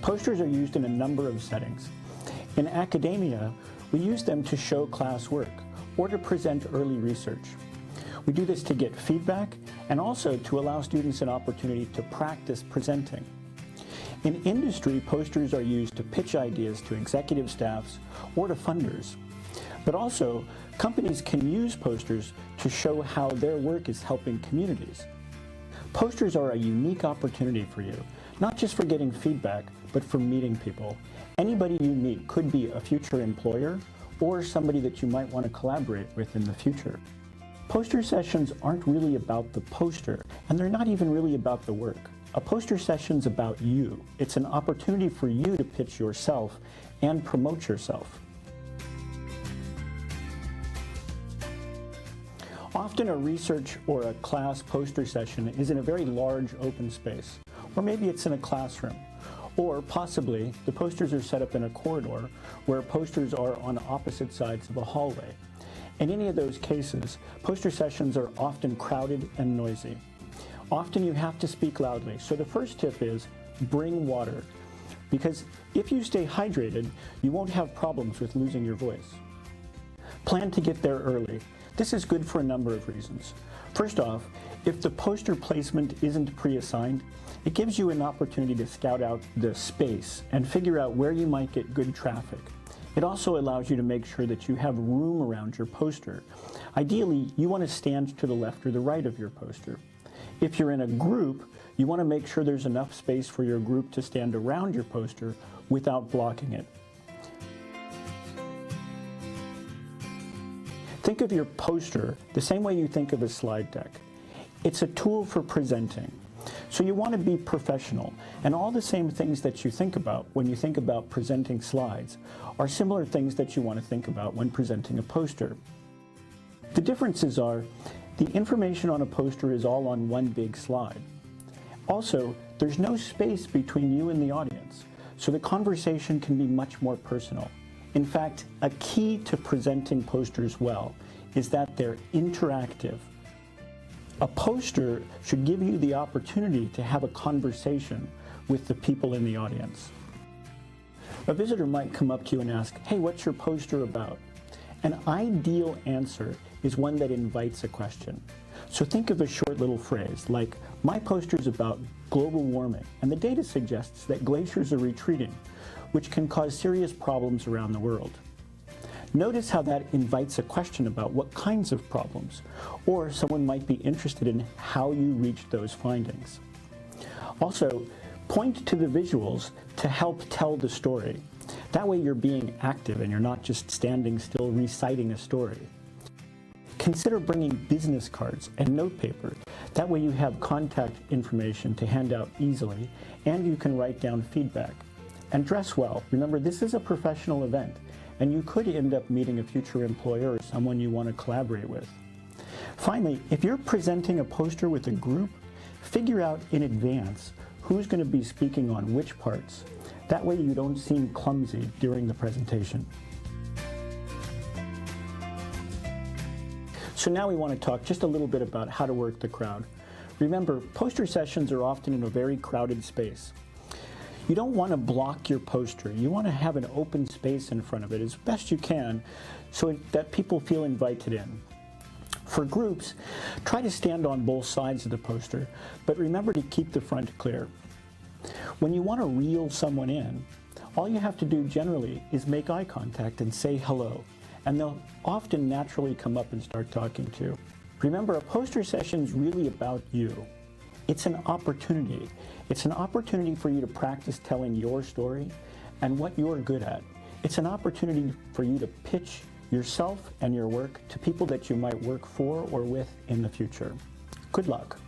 Posters are used in a number of settings. In academia, we use them to show class work or to present early research. We do this to get feedback and also to allow students an opportunity to practice presenting. In industry, posters are used to pitch ideas to executive staffs or to funders. But also, companies can use posters to show how their work is helping communities. Posters are a unique opportunity for you, not just for getting feedback, but for meeting people. Anybody you meet could be a future employer or somebody that you might want to collaborate with in the future. Poster sessions aren't really about the poster, and they're not even really about the work. A poster session's about you. It's an opportunity for you to pitch yourself and promote yourself. Often a research or a class poster session is in a very large open space, or maybe it's in a classroom, or possibly the posters are set up in a corridor where posters are on opposite sides of a hallway. In any of those cases, poster sessions are often crowded and noisy. Often you have to speak loudly, so the first tip is bring water, because if you stay hydrated, you won't have problems with losing your voice. Plan to get there early. This is good for a number of reasons. First off, if the poster placement isn't pre-assigned, it gives you an opportunity to scout out the space and figure out where you might get good traffic. It also allows you to make sure that you have room around your poster. Ideally, you want to stand to the left or the right of your poster. If you're in a group, you want to make sure there's enough space for your group to stand around your poster without blocking it. Think of your poster the same way you think of a slide deck. It's a tool for presenting. So you want to be professional, and all the same things that you think about when you think about presenting slides are similar things that you want to think about when presenting a poster. The differences are the information on a poster is all on one big slide. Also, there's no space between you and the audience, so the conversation can be much more personal. In fact, a key to presenting posters well is that they're interactive. A poster should give you the opportunity to have a conversation with the people in the audience. A visitor might come up to you and ask, "Hey, what's your poster about?" An ideal answer is one that invites a question. So think of a short little phrase like, "My poster's about global warming, and the data suggests that glaciers are retreating, which can cause serious problems around the world." Notice how that invites a question about what kinds of problems, or someone might be interested in how you reached those findings. Also, point to the visuals to help tell the story. That way you're being active and you're not just standing still reciting a story. Consider bringing business cards and notepaper. That way you have contact information to hand out easily, and you can write down feedback. And dress well. Remember, this is a professional event, and you could end up meeting a future employer or someone you want to collaborate with. Finally, if you're presenting a poster with a group, figure out in advance who's going to be speaking on which parts. That way you don't seem clumsy during the presentation. So now we want to talk just a little bit about how to work the crowd. Remember, poster sessions are often in a very crowded space. You don't want to block your poster. You want to have an open space in front of it as best you can so that people feel invited in. For groups, try to stand on both sides of the poster, but remember to keep the front clear. When you want to reel someone in, all you have to do generally is make eye contact and say hello, and they'll often naturally come up and start talking to you. Remember, a poster session is really about you. It's an opportunity. It's an opportunity for you to practice telling your story and what you're good at. It's an opportunity for you to pitch yourself and your work to people that you might work for or with in the future. Good luck.